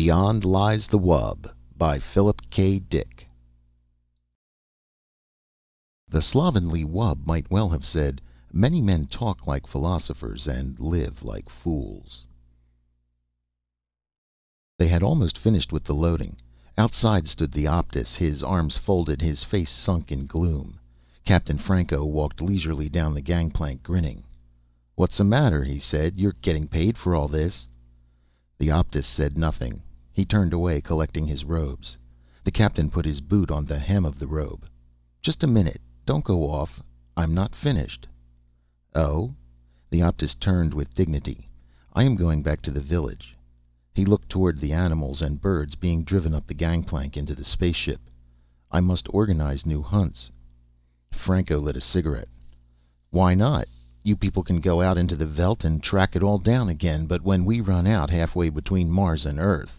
Beyond Lies the Wub by Philip K. Dick. The slovenly wub might well have said, "Many men talk like philosophers and live like fools." They had almost finished with the loading. Outside stood the Optus, his arms folded, his face sunk in gloom. Captain Franco walked leisurely down the gangplank, grinning. "What's the matter?" he said. "You're getting paid for all this." The Optus said nothing. He turned away, collecting his robes. The captain put his boot on the hem of the robe. "Just a minute. Don't go off. I'm not finished." "Oh?" The Optus turned with dignity. "I am going back to the village." He looked toward the animals and birds being driven up the gangplank into the spaceship. "I must organize new hunts." Franco lit a cigarette. "Why not? You people can go out into the veldt and track it all down again, but when we run out halfway between Mars and Earth."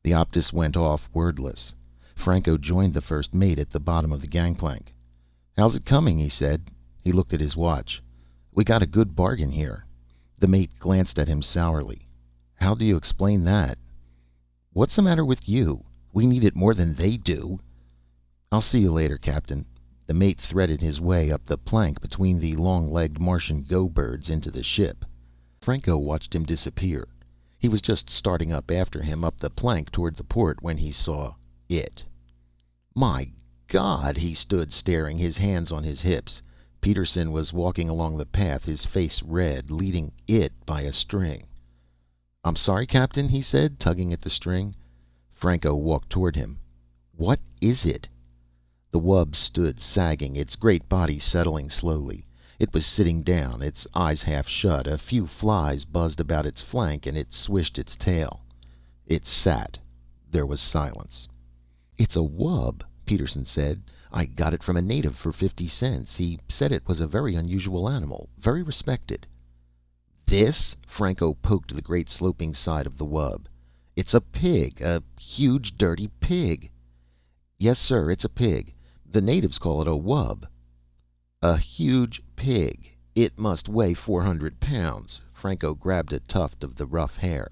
The Optus went off, wordless. Franco joined the first mate at the bottom of the gangplank. "How's it coming?" he said. He looked at his watch. "We got a good bargain here." The mate glanced at him sourly. "How do you explain that?" "What's the matter with you? We need it more than they do." "I'll see you later, Captain." The mate threaded his way up the plank between the long-legged Martian go-birds into the ship. Franco watched him disappear. He was just starting up after him up the plank toward the port when he saw it. My God! He stood staring, his hands on his hips. Peterson was walking along the path, his face red, leading it by a string. "I'm sorry, Captain," he said, tugging at the string. Franco walked toward him. "What is it?" The wub stood sagging, its great body settling slowly. It was sitting down, its eyes half shut. A few flies buzzed about its flank and it swished its tail. It sat. There was silence. "It's a wub," Peterson said. "I got it from a native for 50 cents. He said it was a very unusual animal, very respected." "This?" Franco poked the great sloping side of the wub. "It's a pig, a huge dirty pig." "Yes, sir, it's a pig. The natives call it a wub." "A huge pig. It must weigh 400 pounds." Franco grabbed a tuft of the rough hair.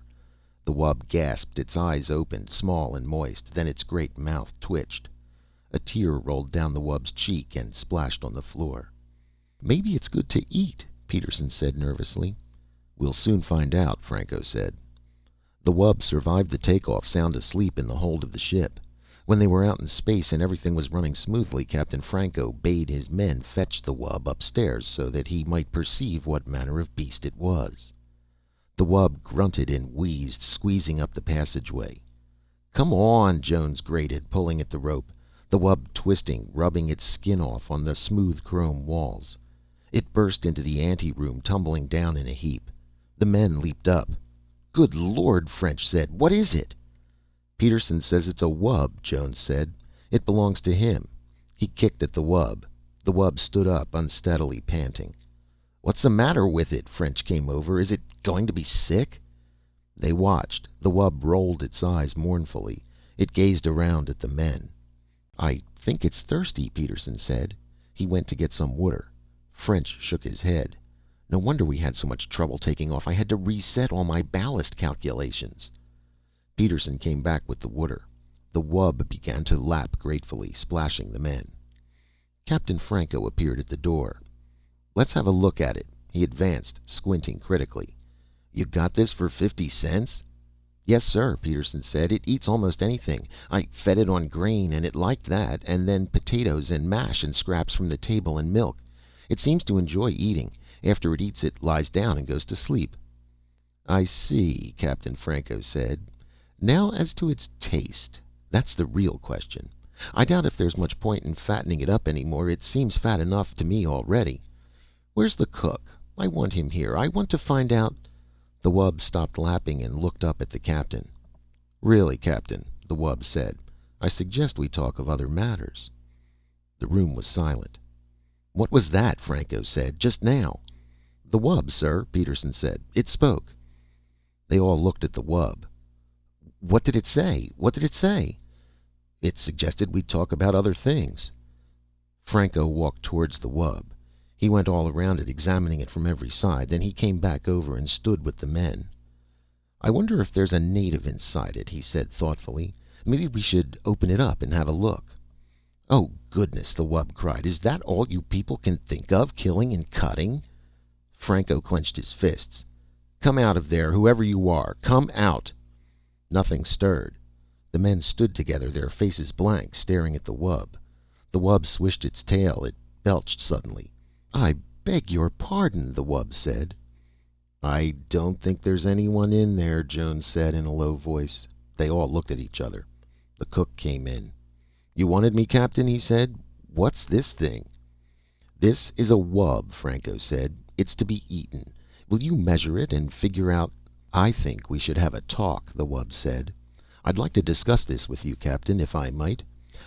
The wub gasped, its eyes opened, small and moist, then its great mouth twitched. A tear rolled down the wub's cheek and splashed on the floor. "Maybe it's good to eat," Peterson said nervously. "We'll soon find out," Franco said. The wub survived the takeoff, sound asleep in the hold of the ship. When they were out in space and everything was running smoothly, Captain Franco bade his men fetch the wub upstairs so that he might perceive what manner of beast it was. The wub grunted and wheezed, squeezing up the passageway. "Come on," Jones grated, pulling at the rope. The wub twisting, rubbing its skin off on the smooth chrome walls. It burst into the anteroom, tumbling down in a heap. The men leaped up. "Good Lord," French said. "What is it?" "Peterson says it's a wub," Jones said. "It belongs to him." He kicked at the wub. The wub stood up, unsteadily, panting. "What's the matter with it?" French came over. "Is it going to be sick?" They watched. The wub rolled its eyes mournfully. It gazed around at the men. "I think it's thirsty," Peterson said. He went to get some water. French shook his head. "No wonder we had so much trouble taking off. I had to reset all my ballast calculations." Peterson came back with the water. The wub began to lap gratefully, splashing the men. Captain Franco appeared at the door. "Let's have a look at it." He advanced, squinting critically. "You got this for 50 cents?" "Yes, sir," Peterson said. "It eats almost anything. I fed it on grain and it liked that, and then potatoes and mash and scraps from the table and milk. It seems to enjoy eating. After it eats it lies down and goes to sleep." "I see," Captain Franco said. "Now as to its taste. That's the real question. I doubt if there's much point in fattening it up any more. It seems fat enough to me already. Where's the cook? I want him here. I want to find out." The wub stopped lapping and looked up at the captain. "Really, Captain," the wub said, "I suggest we talk of other matters." The room was silent. "What was that?" Franco said. "Just now." "The wub, sir," Peterson said. "It spoke." They all looked at the wub. "What did it say? What did it say?" "It suggested we talk about other things." Franco walked towards the wub. He went all around it, examining it from every side. Then he came back over and stood with the men. I wonder if there's a native inside it, he said thoughtfully. Maybe we should open it up and have a look. Oh, goodness, the wub cried. Is that all you people can think of, killing and cutting? Franco clenched his fists. Come out of there, whoever you are. Come out. Nothing stirred. The men stood together, their faces blank, staring at the wub. The wub swished its tail. It belched suddenly. I beg your pardon, the wub said. I don't think there's anyone in there, Jones said in a low voice. They all looked at each other. The cook came in. You wanted me, Captain, he said. What's this thing? This is a wub, Franco said. It's to be eaten. Will you measure it and figure out... I think we should have a talk, the wub said. I'd like to discuss this with you, Captain, if I might.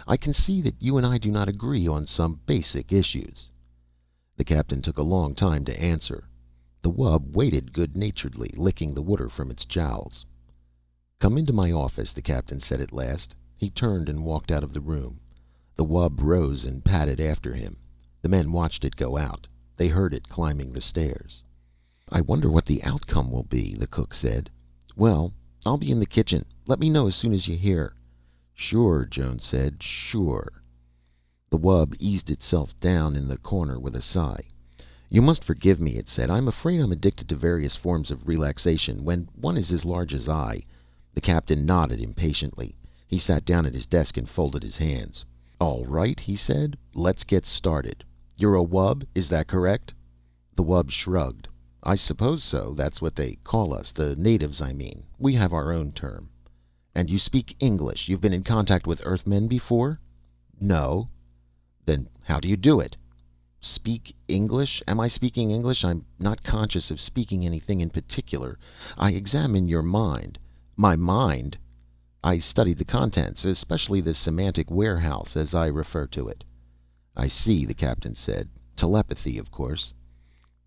I can see that you and I do not agree on some basic issues. The captain took a long time to answer. The wub waited good-naturedly, licking the water from its jowls. Come into my office, the captain said at last. He turned and walked out of the room. The wub rose and padded after him. The men watched it go out. They heard it climbing the stairs. I wonder what the outcome will be, the cook said. Well, I'll be in the kitchen. Let me know as soon as you hear. Sure, Jones said. Sure. The wub eased itself down in the corner with a sigh. You must forgive me, it said. I'm afraid I'm addicted to various forms of relaxation. When one is as large as I... The captain nodded impatiently. He sat down at his desk and folded his hands. All right, he said. Let's get started. You're a wub, is that correct? The wub shrugged. I suppose so. That's what they call us. The natives, I mean. We have our own term. And you speak English. You've been in contact with Earthmen before? No. Then how do you do it? Speak English? Am I speaking English? I'm not conscious of speaking anything in particular. I examine your mind. My mind? I studied the contents, especially the semantic warehouse, as I refer to it. I see, the captain said. Telepathy, of course.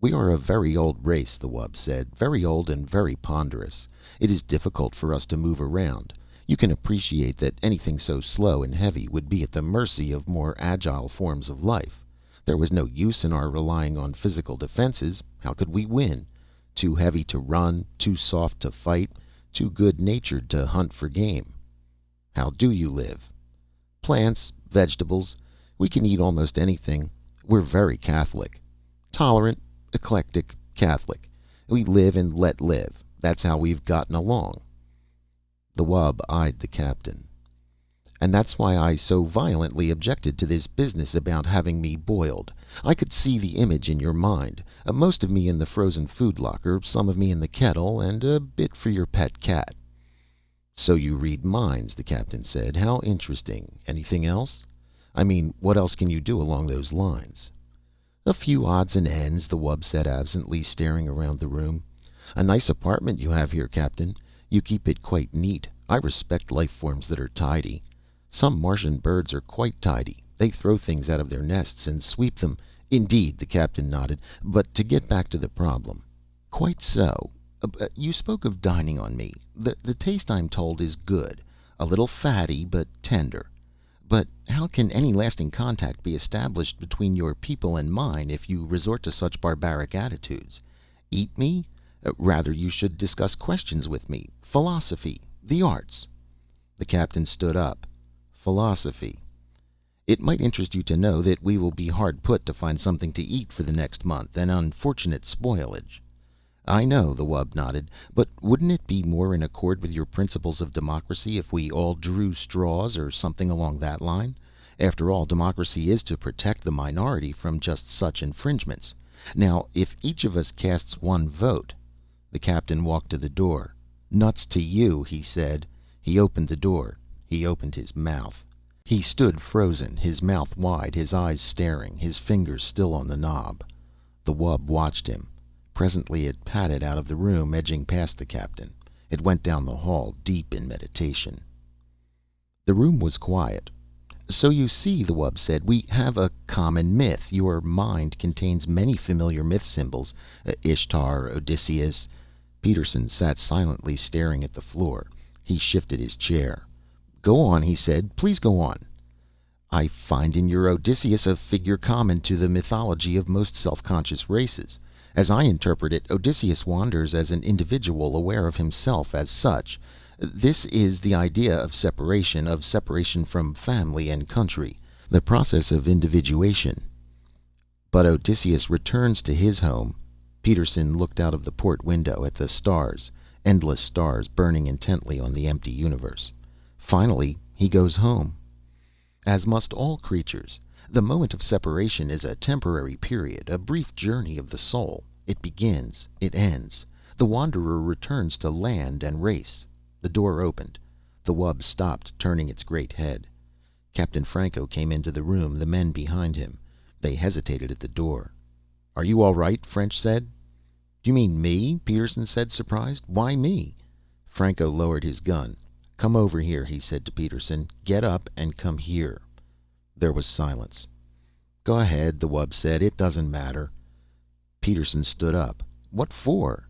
We are a very old race, the wub said. Very old and very ponderous. It is difficult for us to move around. You can appreciate that anything so slow and heavy would be at the mercy of more agile forms of life. There was no use in our relying on physical defenses. How could we win? Too heavy to run, too soft to fight, too good-natured to hunt for game. How do you live? Plants, vegetables. We can eat almost anything. We're very Catholic. Tolerant, eclectic, Catholic. We live and let live. That's how we've gotten along. The wub eyed the captain. And that's why I so violently objected to this business about having me boiled. I could see the image in your mind. Most of me in the frozen food locker, some of me in the kettle, and a bit for your pet cat. So you read minds, the captain said. How interesting. Anything else? I mean, what else can you do along those lines? A few odds and ends, the wub said absently, staring around the room. A nice apartment you have here, Captain. You keep it quite neat. I respect life forms that are tidy. Some Martian birds are quite tidy. They throw things out of their nests and sweep them. Indeed, the captain nodded. But to get back to the problem. Quite so. You spoke of dining on me. The taste, I'm told, is good. A little fatty, but tender. But how can any lasting contact be established between your people and mine if you resort to such barbaric attitudes? Eat me? Rather, you should discuss questions with me. Philosophy. The arts. The captain stood up. Philosophy. It might interest you to know that we will be hard put to find something to eat for the next month, an unfortunate spoilage. I know, the wub nodded, but wouldn't it be more in accord with your principles of democracy if we all drew straws or something along that line? After all, democracy is to protect the minority from just such infringements. Now, if each of us casts one vote... The captain walked to the door. Nuts to you, he said. He opened the door. He opened his mouth. He stood frozen, his mouth wide, his eyes staring, his fingers still on the knob. The wub watched him. Presently it padded out of the room, edging past the captain. It went down the hall, deep in meditation. The room was quiet. So you see, the wub said, we have a common myth. Your mind contains many familiar myth symbols. Ishtar, Odysseus. Peterson sat silently staring at the floor. He shifted his chair. Go on, he said. Please go on. I find in your Odysseus a figure common to the mythology of most self-conscious races. As I interpret it, Odysseus wanders as an individual aware of himself as such. This is the idea of separation from family and country, the process of individuation. But Odysseus returns to his home. Peterson looked out of the port window at the stars, endless stars burning intently on the empty universe. Finally, he goes home. As must all creatures. The moment of separation is a temporary period, a brief journey of the soul. It begins, it ends. The wanderer returns to land and race. The door opened. The wub stopped, turning its great head. Captain Franco came into the room, the men behind him. They hesitated at the door. "Are you all right?" French said. "Do you mean me?" Peterson said, surprised. "Why me?" Franco lowered his gun. "Come over here," he said to Peterson. "Get up and come here." There was silence. "Go ahead," the wub said. "It doesn't matter." Peterson stood up. "What for?"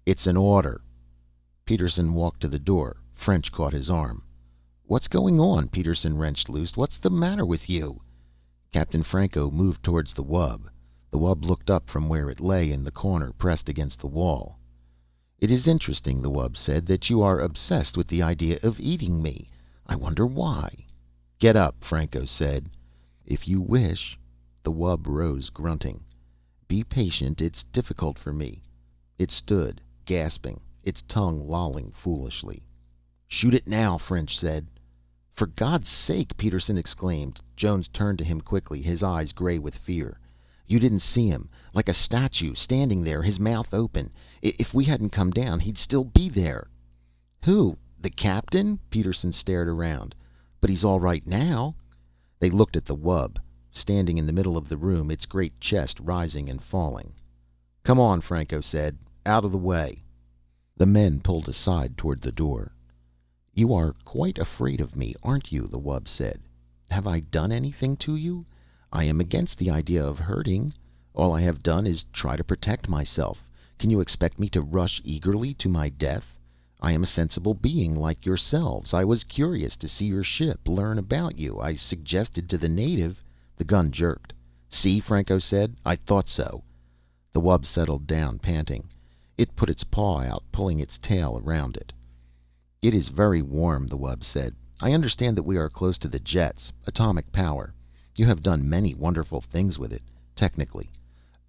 "It's an order." Peterson walked to the door. French caught his arm. "What's going on?" Peterson wrenched loose. "What's the matter with you?" Captain Franco moved towards the wub. The wub looked up from where it lay in the corner, pressed against the wall. "It is interesting," the wub said, "that you are obsessed with the idea of eating me. I wonder why." "Get up," Franco said. "If you wish." The wub rose, grunting. "Be patient. It's difficult for me." It stood, gasping, its tongue lolling foolishly. "Shoot it now," French said. "For God's sake!" Peterson exclaimed. Jones turned to him quickly, his eyes gray with fear. "You didn't see him. Like a statue, standing there, his mouth open. If we hadn't come down, he'd still be there." "Who? The captain?" Peterson stared around. "But he's all right now." They looked at the wub, standing in the middle of the room, its great chest rising and falling. "Come on," Franco said. "Out of the way." The men pulled aside toward the door. "You are quite afraid of me, aren't you?" the wub said. "Have I done anything to you? I am against the idea of hurting. All I have done is try to protect myself. Can you expect me to rush eagerly to my death? I am a sensible being like yourselves. I was curious to see your ship, learn about you. I suggested to the native—" The gun jerked. "See," Franco said. "I thought so." The wub settled down, panting. It put its paw out, pulling its tail around it. "It is very warm," the wub said. "I understand that we are close to the jets, atomic power. You have done many wonderful things with it, technically.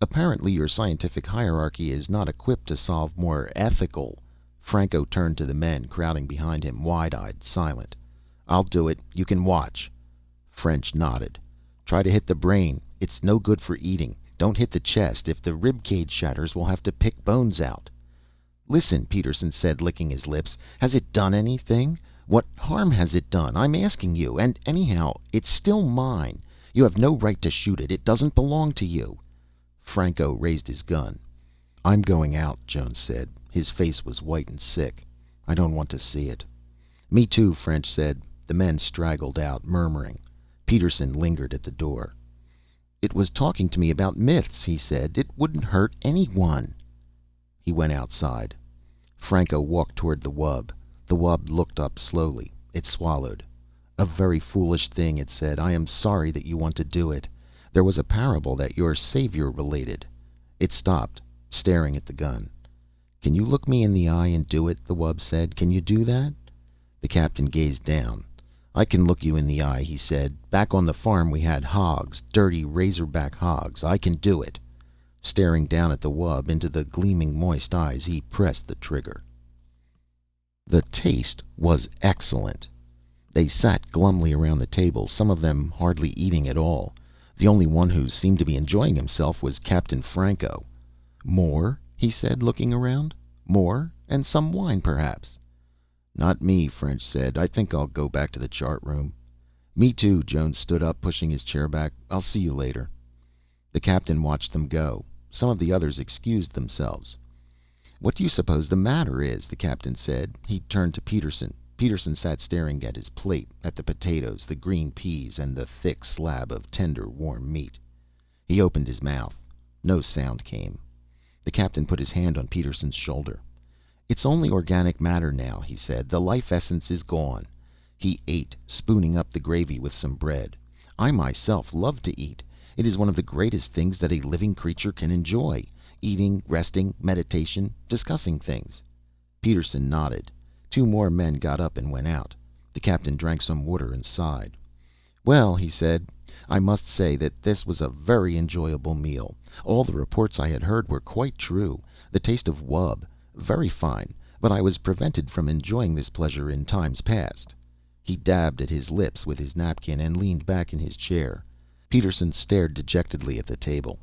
Apparently your scientific hierarchy is not equipped to solve more ethical—" Franco turned to the men, crowding behind him, wide-eyed, silent. "I'll do it. You can watch." French nodded. "Try to hit the brain. It's no good for eating. Don't hit the chest. If the rib cage shatters, we'll have to pick bones out." "Listen," Peterson said, licking his lips. "Has it done anything? What harm has it done? I'm asking you. And anyhow, it's still mine. You have no right to shoot it. It doesn't belong to you." Franco raised his gun. "I'm going out," Jones said. His face was white and sick. "I don't want to see it." "Me too," French said. The men straggled out, murmuring. Peterson lingered at the door. "It was talking to me about myths," he said. "It wouldn't hurt anyone." He went outside. Franco walked toward the wub. The wub looked up slowly. It swallowed. "A very foolish thing," it said. "I am sorry that you want to do it. There was a parable that your savior related." It stopped, staring at the gun. "Can you look me in the eye and do it?" the wub said. "Can you do that?" The captain gazed down. "I can look you in the eye," he said. "Back on the farm we had hogs, dirty razorback hogs. I can do it." Staring down at the wub, into the gleaming moist eyes, he pressed the trigger. The taste was excellent. They sat glumly around the table, some of them hardly eating at all. The only one who seemed to be enjoying himself was Captain Franco. "More?" he said, looking around. "More? And some wine, perhaps?" "Not me," French said. "I think I'll go back to the chart room." "Me too." Jones stood up, pushing his chair back. "I'll see you later." The captain watched them go. Some of the others excused themselves. "What do you suppose the matter is?" the captain said. He turned to Peterson. Peterson sat staring at his plate, at the potatoes, the green peas, and the thick slab of tender, warm meat. He opened his mouth. No sound came. The captain put his hand on Peterson's shoulder. "It's only organic matter now," he said. "The life essence is gone." He ate, spooning up the gravy with some bread. "I myself love to eat. It is one of the greatest things that a living creature can enjoy. Eating, resting, meditation, discussing things. Peterson nodded. Two more men got up and went out. The captain drank some water and sighed. "Well," he said, "I must say that this was a very enjoyable meal. All the reports I had heard were quite true. The taste of wub, very fine, but I was prevented from enjoying this pleasure in times past." He dabbed at his lips with his napkin and leaned back in his chair. Peterson stared dejectedly at the table.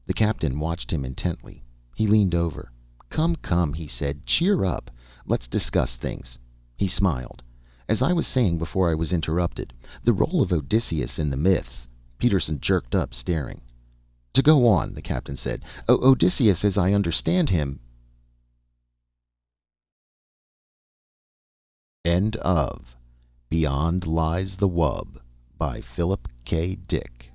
The captain watched him intently. He leaned over. "Come, come," he said. "Cheer up. Let's discuss things." He smiled. "As I was saying before I was interrupted, the role of Odysseus in the myths." Peterson jerked up, staring. "To go on," the captain said. Odysseus, as I understand him." End of Beyond Lies the Wub by Philip K. Dick.